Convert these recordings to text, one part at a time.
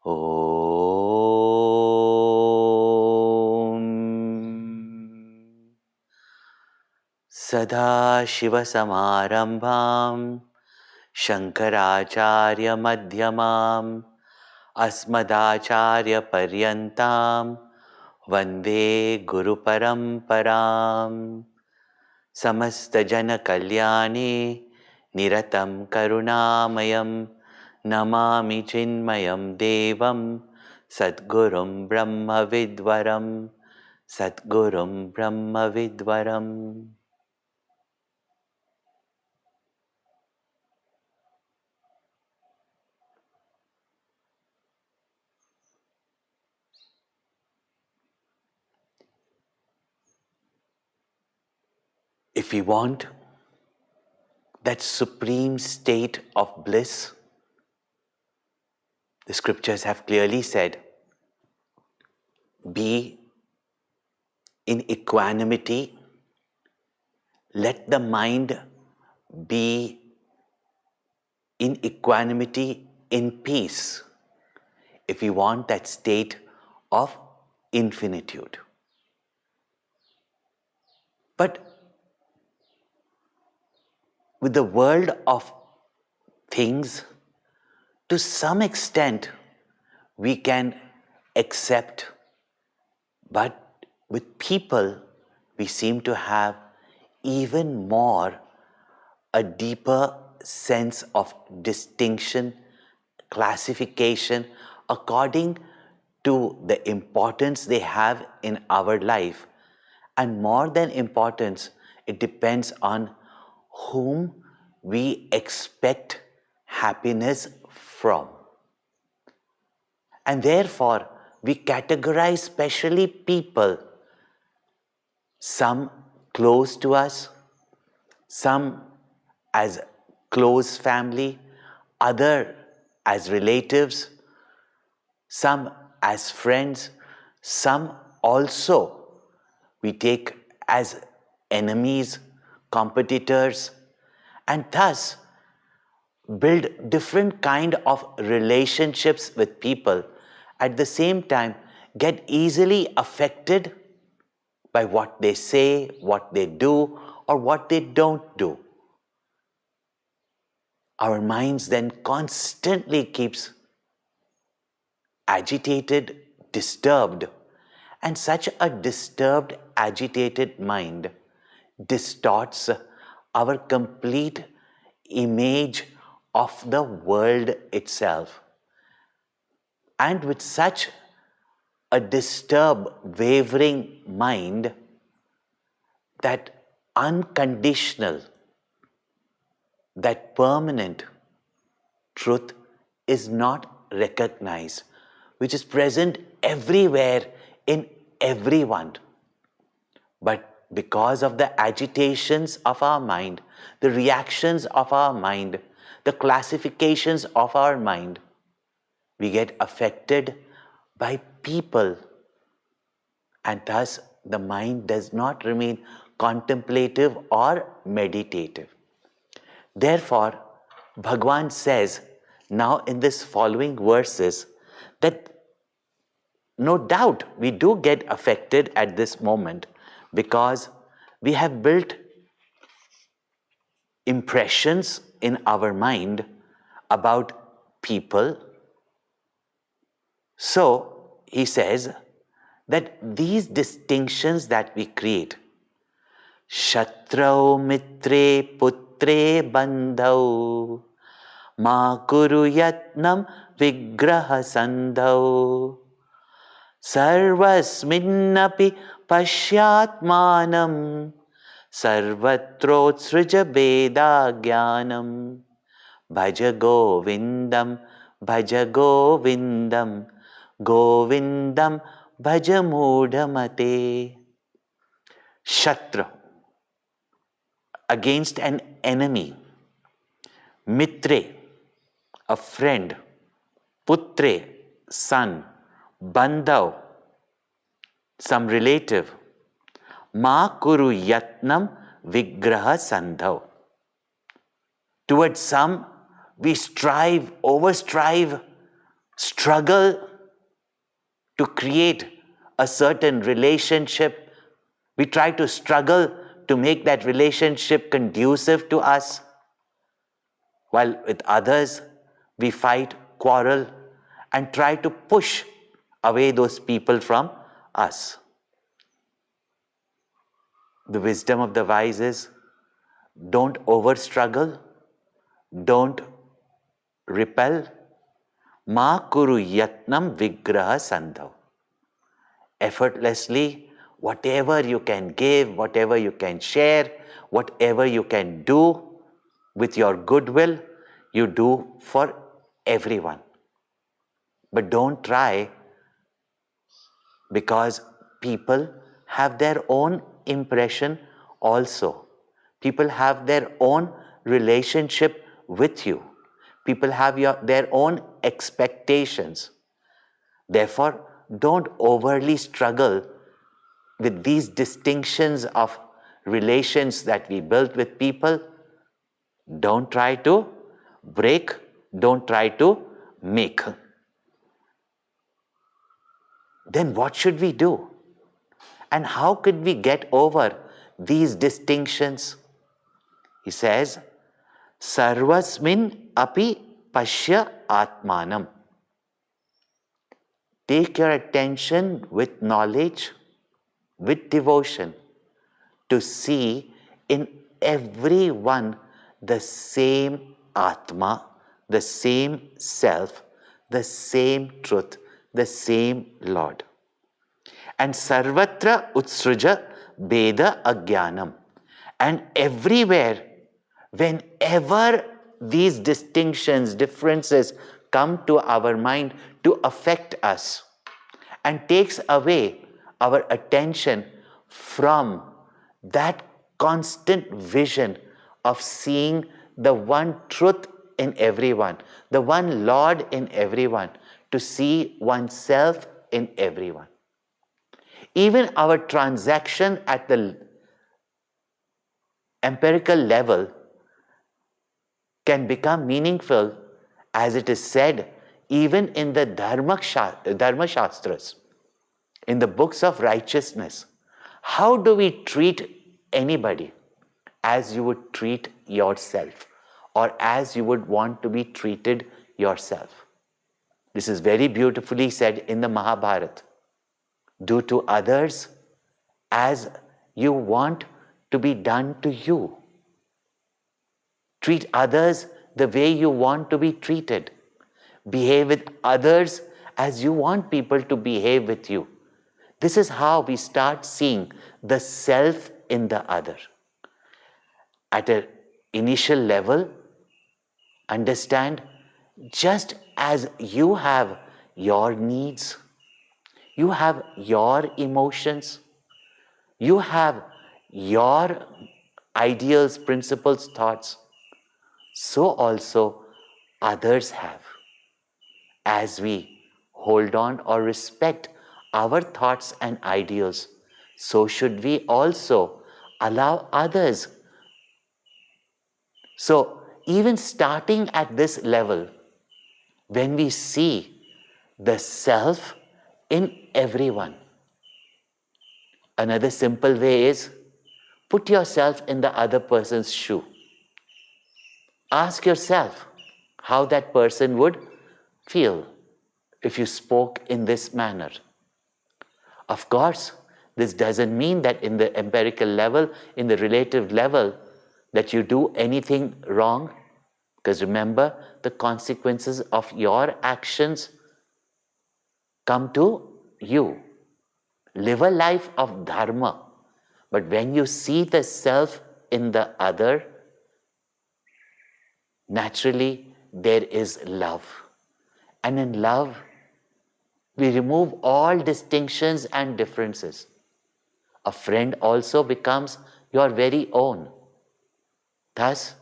Om Sadashivasamarambham Shankaracharya Madhyamam Asmadacharya Paryantam Vande Guru Paramparam Samasta Jana Kalyani Niratam Karunamayam Namami Chinmayam Devam Sadgurum Brahma Vidvaram Sadgurum Brahma Vidvaram. If we want that supreme state of bliss, the scriptures have clearly said, be in equanimity, let the mind be in equanimity, in peace, if we want that state of infinitude. But with the world of things, to some extent we can accept, but with people we seem to have even more a deeper sense of distinction, classification according to the importance they have in our life. And more than importance, it depends on whom we expect happiness from. And therefore, we categorize specially people, some close to us, some as close family, other as relatives, some as friends, some also we take as enemies, competitors, and thus build different kind of relationships with people. At the same time, get easily affected by what they say, what they do, or what they don't do. Our minds then constantly keeps agitated, disturbed, and such a disturbed, agitated mind distorts our complete image of the world itself. And with such a disturbed, wavering mind, that unconditional, that permanent truth is not recognized, which is present everywhere in everyone. But because of the agitations of our mind, the reactions of our mind, the classifications of our mind, we get affected by people, and thus the mind does not remain contemplative or meditative. Therefore, Bhagavan says now in this following verses that no doubt we do get affected at this moment because we have built impressions in our mind about people. So he says that these distinctions that we create, Shatrau mitre putre bandhau ma kuru yatnam vigraha sandhau sarvasminnapi pashyatmanam sarvatrotsrija beda jnanam bhaja govindam govindam bhaja mudhamate. Shatra, against an enemy. Mitre, a friend. Putre, son. Bandhav, some relative. Ma kuru yatnam vigraha sandhav. Towards some we strive, overstrive struggle to create a certain relationship. We try to struggle to make that relationship conducive to us. While with others, we fight, quarrel, and try to push away those people from us. The wisdom of the wise is, don't over struggle, don't repel. Ma kuru yatnam vigraha sandhav. Effortlessly, whatever you can give, whatever you can share, whatever you can do with your goodwill, you do for everyone. But don't try, because people have their own impression also. People have their own relationship with you. People have their own expectations. Therefore, don't overly struggle with these distinctions of relations that we built with people. Don't try to break, don't try to make. Then what should we do? And how could we get over these distinctions? He says, Sarvasmin api pashya atmanam. Take your attention with knowledge, with devotion, to see in everyone the same Atma, the same self, the same truth, the same Lord. And sarvatra utsruja beda ajnanam. And everywhere, whenever these distinctions, differences come to our mind to affect us and takes away our attention from that constant vision of seeing the one truth in everyone, the one Lord in everyone, to see oneself in everyone. Even our transaction at the empirical level can become meaningful, as it is said even in the Dharma Shastras, in the books of righteousness. How do we treat anybody? As you would treat yourself, or as you would want to be treated yourself. This is very beautifully said in the Mahabharata. Do to others as you want to be done to you. Treat others the way you want to be treated. Behave with others as you want people to behave with you. This is how we start seeing the self in the other. At an initial level, understand, just as you have your needs, you have your emotions, you have your ideals, principles, thoughts, so also others have. As we hold on or respect our thoughts and ideals, so should we also allow others. So, even starting at this level, when we see the self in everyone, another simple way is, put yourself in the other person's shoe. Ask yourself how that person would feel if you spoke in this manner. Of course, this doesn't mean that in the empirical level, in the relative level, that you do anything wrong, because remember, the consequences of your actions come to you. Live a life of dharma. But when you see the self in the other, naturally there is love. And in love, we remove all distinctions and differences. A friend also becomes your very own. Thus,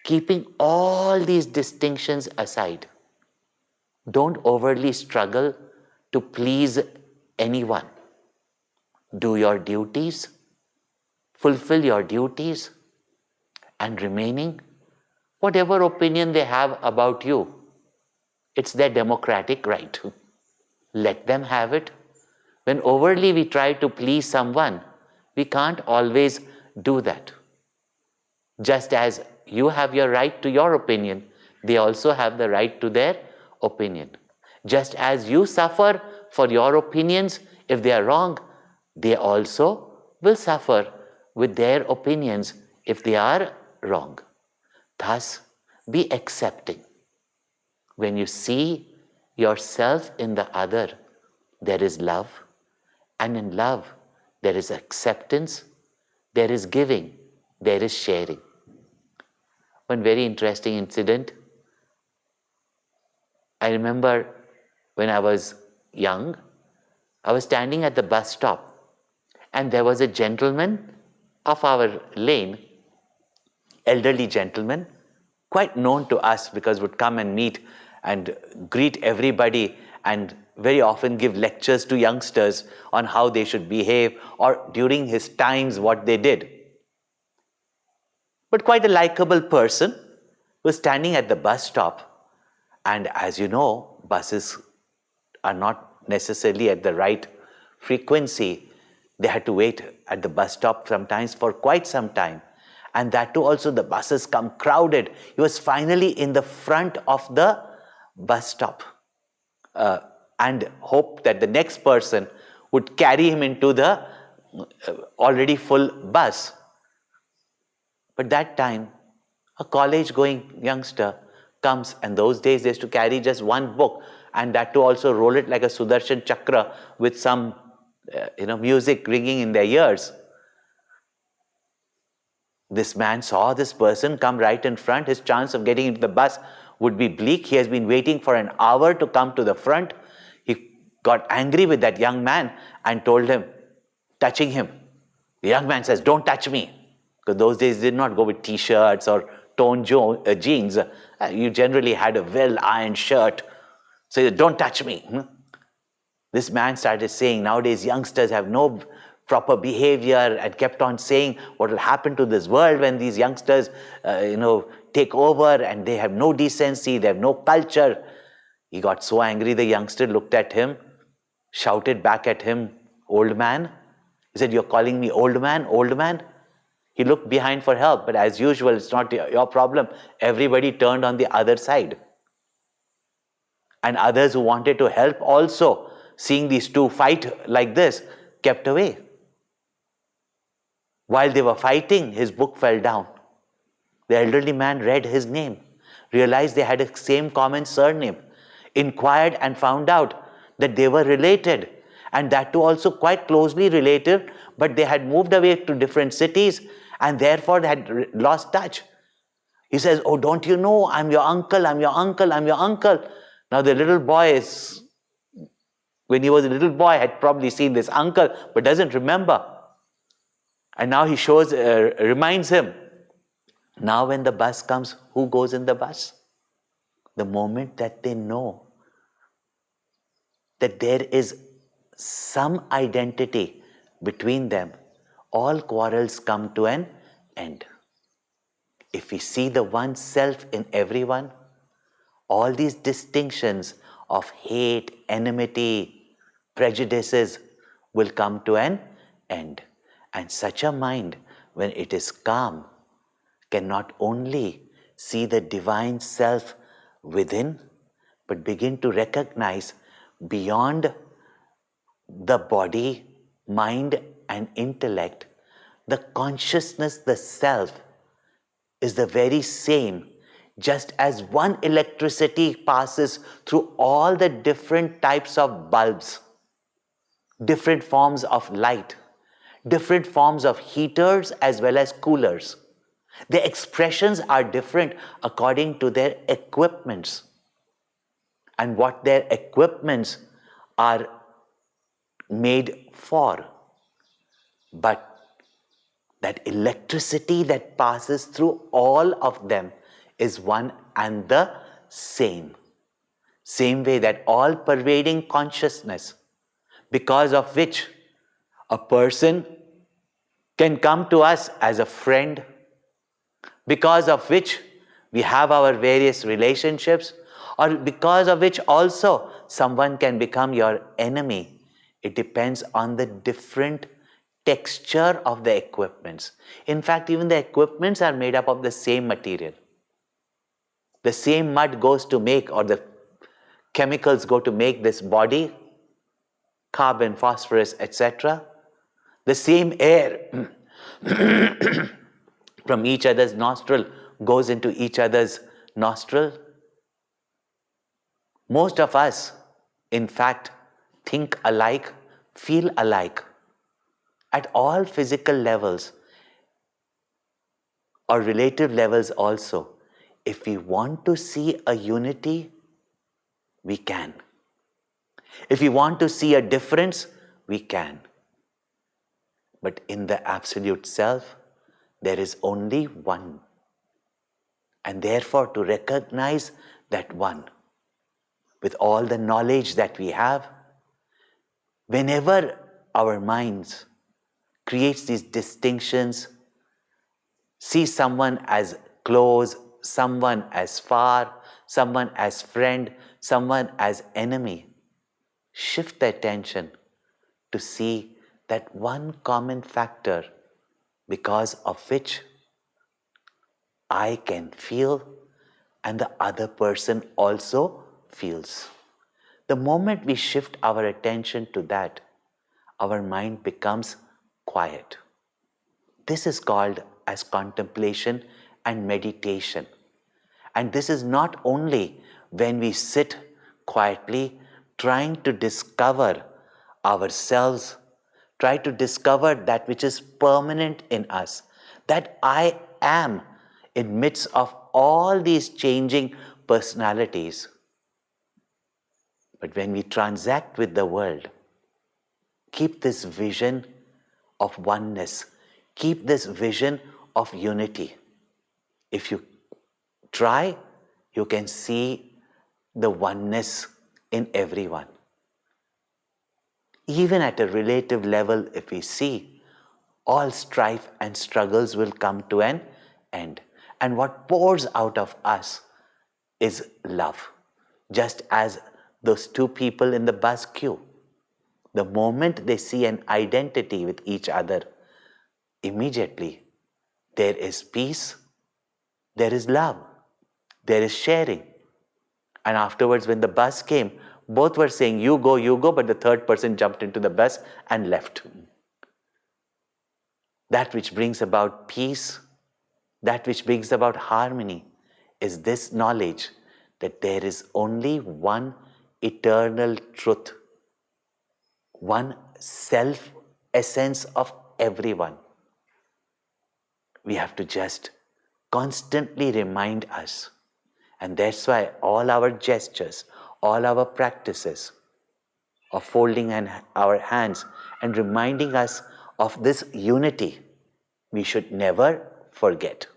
keeping all these distinctions aside, don't overly struggle to please anyone. Do your duties, fulfill your duties, and remaining, whatever opinion they have about you, It's their democratic right. Let them have it. When overly we try to please someone, we can't always do that. Just as you have your right to your opinion, they also have the right to their opinion. Just as you suffer for your opinions if they are wrong, they also will suffer with their opinions if they are wrong. Thus, be accepting. When you see yourself in the other, there is love, and in love, there is acceptance, there is giving, there is sharing. One very interesting incident. I remember when I was young, I was standing at the bus stop, and there was a gentleman of our lane, elderly gentleman, quite known to us because would come and meet and greet everybody and very often give lectures to youngsters on how they should behave, or during his times what they did. But quite a likable person, was standing at the bus stop, and as you know, buses are not necessarily at the right frequency. They had to wait at the bus stop sometimes for quite some time, and that too also the buses come crowded. He was finally in the front of the bus stop and hoped that the next person would carry him into the already full bus. But that time, a college-going youngster comes, and those days they used to carry just one book, and that to also roll it like a Sudarshan Chakra with some music ringing in their ears. This man saw this person come right in front. His chance of getting into the bus would be bleak. He has been waiting for an hour to come to the front. He got angry with that young man and told him, touching him. The young man says, "Don't touch me." Because those days did not go with t-shirts or toned jeans. You generally had a well-ironed shirt. So he said, "Don't touch me." This man started saying, nowadays youngsters have no proper behavior, and kept on saying what will happen to this world when these youngsters take over, and they have no decency, they have no culture. He got so angry, the youngster looked at him, shouted back at him, "Old man." He said, "You're calling me old man, old man?" He looked behind for help, but as usual, it's not your problem. Everybody turned on the other side. And others who wanted to help also, seeing these two fight like this, kept away. While they were fighting, his book fell down. The elderly man read his name, realized they had a same common surname, inquired and found out that they were related, and that too also quite closely related, but they had moved away to different cities, and therefore they had lost touch. He says, "Oh, don't you know, I'm your uncle, I'm your uncle, I'm your uncle." Now the little boy when he was a little boy, had probably seen this uncle, but doesn't remember. And now he reminds him. Now when the bus comes, who goes in the bus? The moment that they know that there is some identity between them, all quarrels come to an end. If we see the one self in everyone, all these distinctions of hate, enmity, prejudices will come to an end. And such a mind, when it is calm, can not only see the divine self within, but begin to recognize beyond the body, mind, and intellect, the consciousness, the self, is the very same. Just as one electricity passes through all the different types of bulbs, different forms of light, different forms of heaters as well as coolers. The expressions are different according to their equipments and what their equipments are made for. But that electricity that passes through all of them is one and the same. Same way that all pervading consciousness, because of which a person can come to us as a friend, because of which we have our various relationships, or because of which also someone can become your enemy. It depends on the different texture of the equipments. In fact, even the equipments are made up of the same material. The same mud goes to make, or the chemicals go to make this body, carbon, phosphorus, etc. The same air from each other's nostril goes into each other's nostril. Most of us, in fact, think alike, feel alike at all physical levels or relative levels also. If we want to see a unity, we can. If we want to see a difference, we can. But in the Absolute Self, there is only one. And therefore, to recognize that one, with all the knowledge that we have, whenever our minds creates these distinctions, see someone as close, someone as far, someone as friend, someone as enemy, shift the attention to see that one common factor because of which I can feel and the other person also feels. The moment we shift our attention to that, our mind becomes quiet. This is called as contemplation and meditation. And this is not only when we sit quietly trying to discover ourselves, try to discover that which is permanent in us, that I am in midst of all these changing personalities. But when we transact with the world, keep this vision of oneness, keep this vision of unity. If you try, you can see the oneness in everyone. Even at a relative level, if we see, all strife and struggles will come to an end. And what pours out of us is love. Just as those two people in the bus queue, the moment they see an identity with each other, immediately there is peace, there is love, there is sharing. And afterwards, when the bus came, both were saying, you go, but the third person jumped into the bus and left. That which brings about peace, that which brings about harmony, is this knowledge that there is only one eternal truth, one self-essence of everyone. We have to just constantly remind us. And that's why all our gestures, all our practices of folding our hands and reminding us of this unity, we should never forget.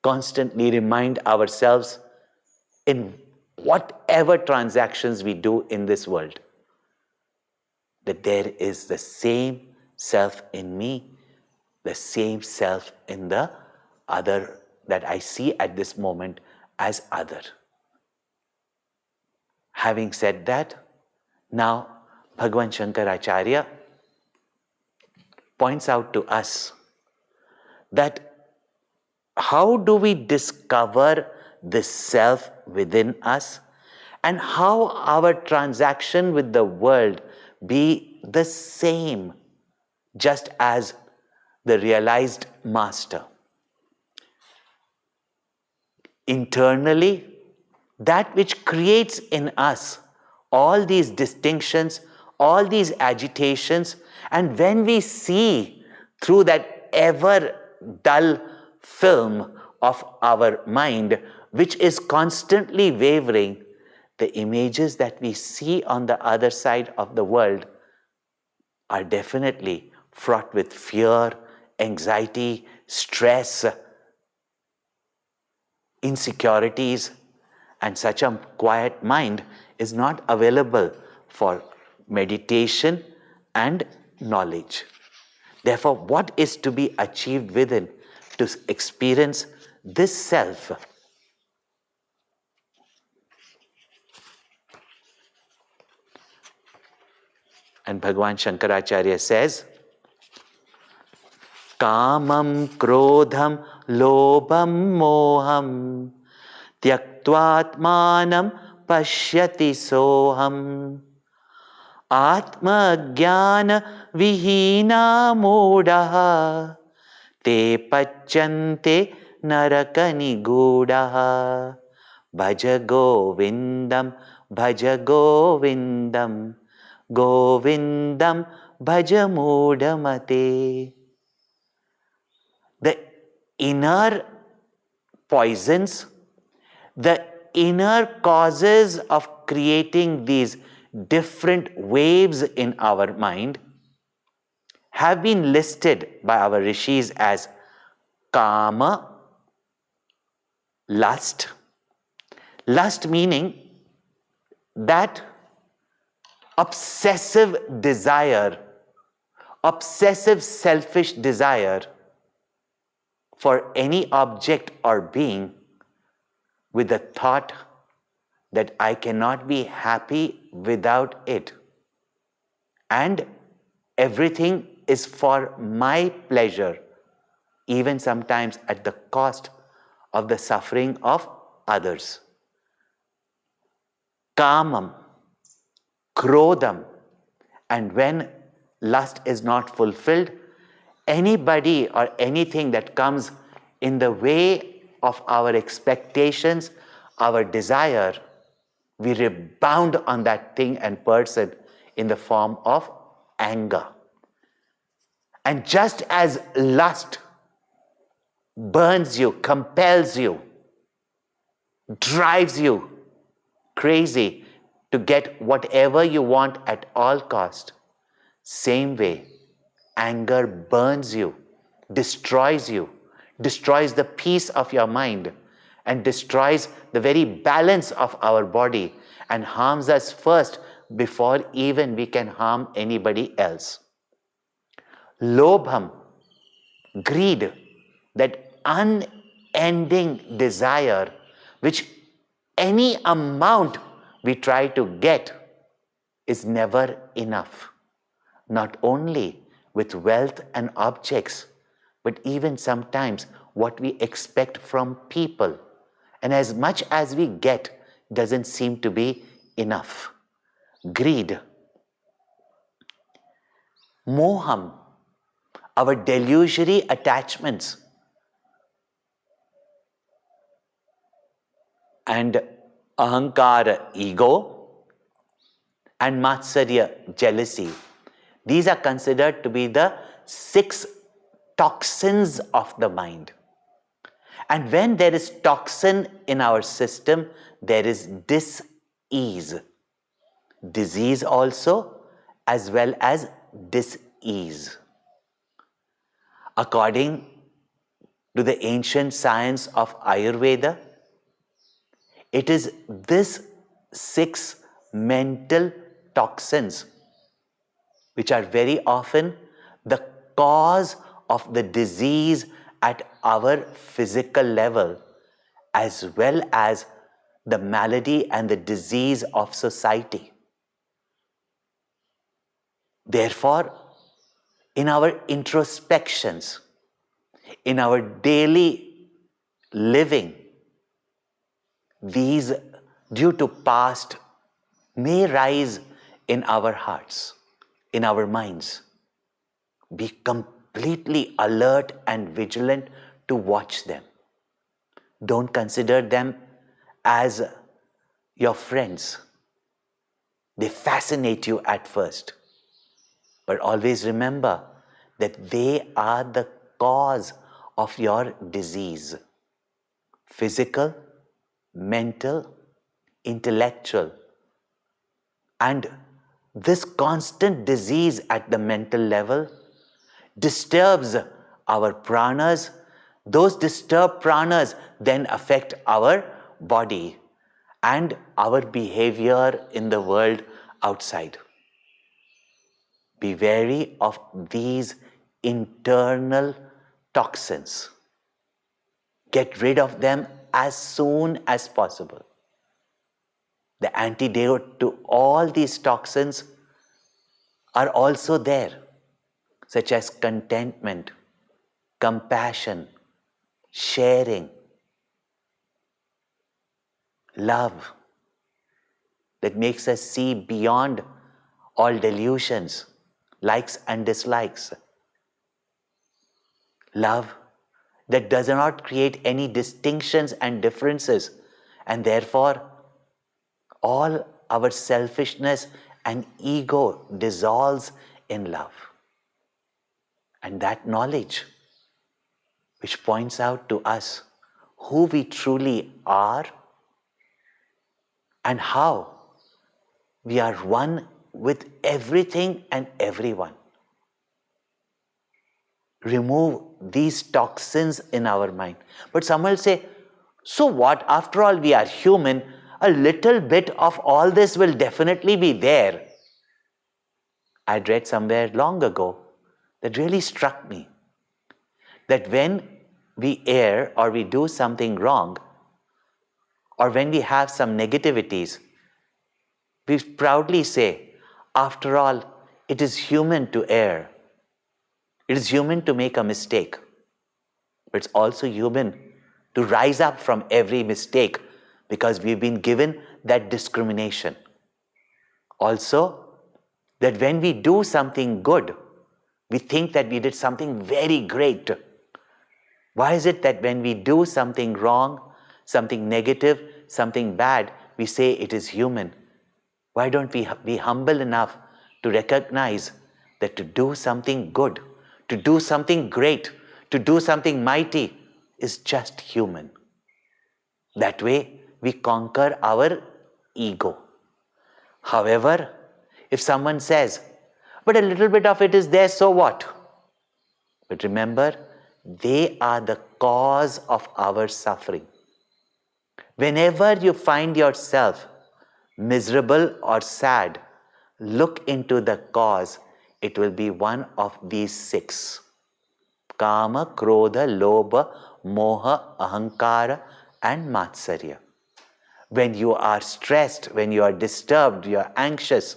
Constantly remind ourselves in whatever transactions we do in this world, that there is the same self in me, the same self in the other that I see at this moment as other. Having said that, now Bhagavan Shankaracharya points out to us that how do we discover this self within us, and how our transaction with the world be the same, just as the realized master. Internally, that which creates in us all these distinctions, all these agitations, and when we see through that ever dull film of our mind, which is constantly wavering, the images that we see on the other side of the world are definitely fraught with fear, anxiety, stress, insecurities, and such a quiet mind is not available for meditation and knowledge. Therefore, what is to be achieved within to experience this self And Bhagwan Shankaracharya says, Kamam krodham lobham moham tyaktvatmanam pashyati soham atma jnana vihina mudaha te pachyante narakani gudaha bhaja govindam govindam bhaja mudamate. The inner poisons, the inner causes of creating these different waves in our mind have been listed by our rishis as kama, lust. Lust meaning that obsessive desire, obsessive selfish desire for any object or being with the thought that I cannot be happy without it. And everything is for my pleasure, even sometimes at the cost of the suffering of others. Kamam, krodham, and when lust is not fulfilled, anybody or anything that comes in the way of our expectations, our desire, we rebound on that thing and person in the form of anger. And just as lust burns you, compels you, drives you crazy to get whatever you want at all cost, same way, anger burns you, destroys the peace of your mind, and destroys the very balance of our body and harms us first before even we can harm anybody else. Lobham, greed, that unending desire which any amount we try to get is never enough. Not only with wealth and objects, but even sometimes what we expect from people. And as much as we get doesn't seem to be enough. Greed. Moham, our delusory attachments. And ahankara, ego, and matsarya, jealousy. These are considered to be the 6 toxins of the mind. And when there is toxin in our system, there is dis-ease. Disease also, as well as dis-ease. According to the ancient science of Ayurveda, it is this 6 mental toxins which are very often the cause of the disease at our physical level, as well as the malady and the disease of society. Therefore, in our introspections, in our daily living, these, due to past, may rise in our hearts, in our minds. Be completely alert and vigilant to watch them. Don't consider them as your friends. They fascinate you at first. But always remember that they are the cause of your disease. Physical, mental, intellectual. And this constant disease at the mental level disturbs our pranas. Those disturbed pranas then affect our body and our behavior in the world outside. Be wary of these internal toxins. Get rid of them as soon as possible. The antidote to all these toxins are also there, such as contentment, compassion, sharing, love, that makes us see beyond all delusions, likes and dislikes. Love that does not create any distinctions and differences, and therefore all our selfishness and ego dissolves in love. And that knowledge, which points out to us who we truly are and how we are one with everything and everyone. Remove these toxins in our mind. But some will say, so what? After all, we are human. A little bit of all this will definitely be there. I'd read somewhere long ago that really struck me, that when we err or we do something wrong, or when we have some negativities, we proudly say, after all, it is human to err. It is human to make a mistake. But it's also human to rise up from every mistake, because we've been given that discrimination. Also, that when we do something good, we think that we did something very great. Why is it that when we do something wrong, something negative, something bad, we say it is human? Why don't we be humble enough to recognize that to do something good, to do something great, to do something mighty is just human? That way we conquer our ego. However, if someone says, but a little bit of it is there, so what? But remember, they are the cause of our suffering. Whenever you find yourself miserable or sad, look into the cause. It will be one of these 6. Kama, Krodha, Lobha, Moha, Ahankara and Matsarya. When you are stressed, when you are disturbed, you are anxious,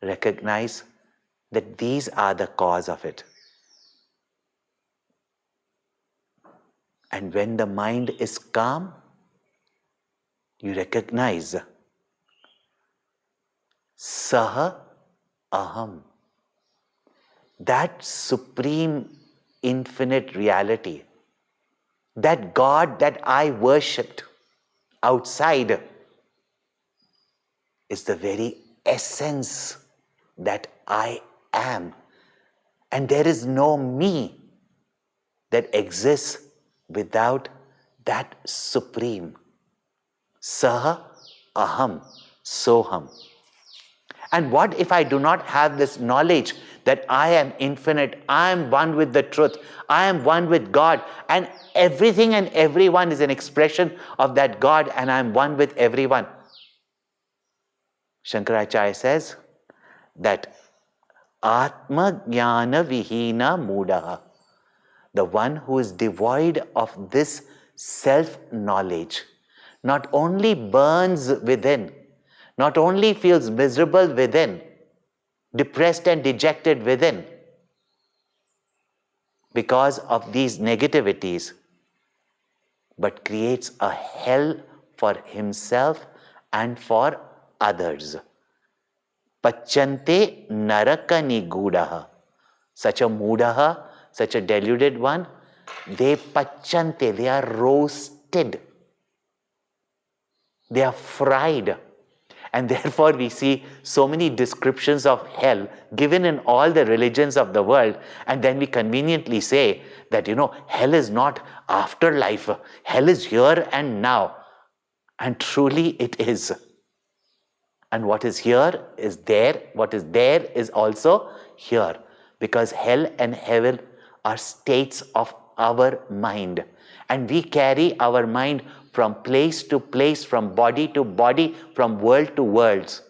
recognize that these are the cause of it. And when the mind is calm, you recognize Saha Aham, that supreme infinite reality, that God that I worshipped outside is the very essence that I am. And there is no me that exists without that supreme. Saha Aham Soham. And what if I do not have this knowledge that I am infinite, I am one with the truth, I am one with God, and everything and everyone is an expression of that God, and I am one with everyone? Shankaracharya says that Atma Jnana Vihina Mudaha, the one who is devoid of this self-knowledge, not only burns within, not only feels miserable within, depressed and dejected within because of these negativities, but creates a hell for himself and for others. Pachante narakani gudaha. Such a mudaha, such a deluded one, they pachante, they are roasted. They are fried. And therefore we see so many descriptions of hell given in all the religions of the world, and then we conveniently say that, hell is not afterlife, hell is here and now. And truly it is. And what is here is there, what is there is also here. Because hell and heaven are states of our mind. And we carry our mind from place to place, from body to body, from world to worlds.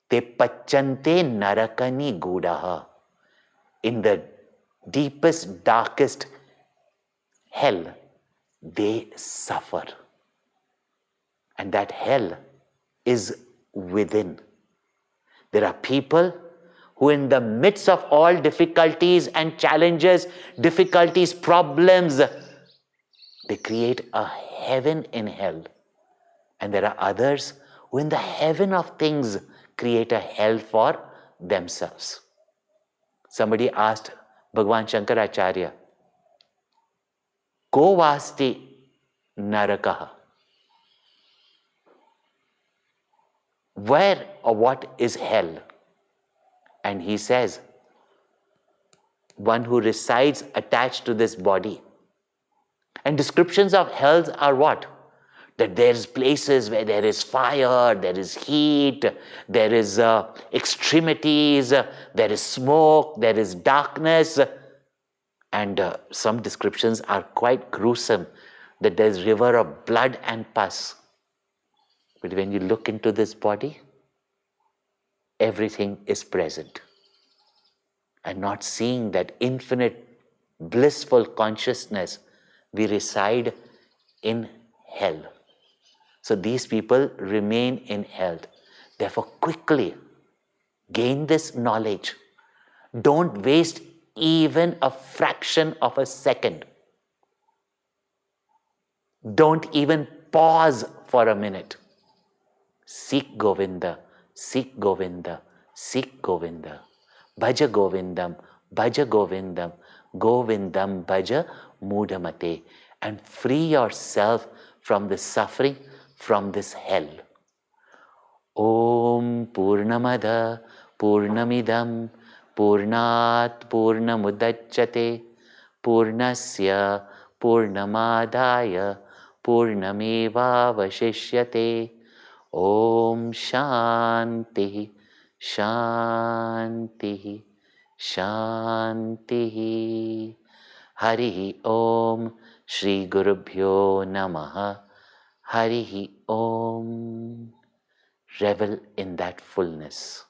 Te pachante narakani gudaha. In the deepest, darkest hell, they suffer. And that hell is within. There are people who in the midst of all difficulties and challenges, difficulties, problems, they create a heaven in hell. And there are others who in the heaven of things create a hell for themselves. Somebody asked Bhagwan Shankaracharya, Ko vasti narakaha? Where or what is hell? And he says, one who resides attached to this body. And descriptions of hells are what? That there is places where there is fire, there is heat, there is extremities, there is smoke, there is darkness. And some descriptions are quite gruesome, that there is river of blood and pus. But when you look into this body, everything is present. And not seeing that infinite blissful consciousness, we reside in hell. So these people remain in hell. Therefore, quickly gain this knowledge. Don't waste even a fraction of a second. Don't even pause for a minute. Seek Govinda, seek Govinda, seek Govinda. Bhaja Govindam, Bhaja Govindam, Govindam Bhaja Mudhamate. And free yourself from the suffering, from this hell. Om Purnamada Purnamidam Purnat Purnamudachyate Purnasya Purnamadaya Purnameva Vashishyate. Om Shanti Shanti Shanti. Harihi Om. Shri Gurubhyo Namaha. Harihi Om. Revel in that fullness.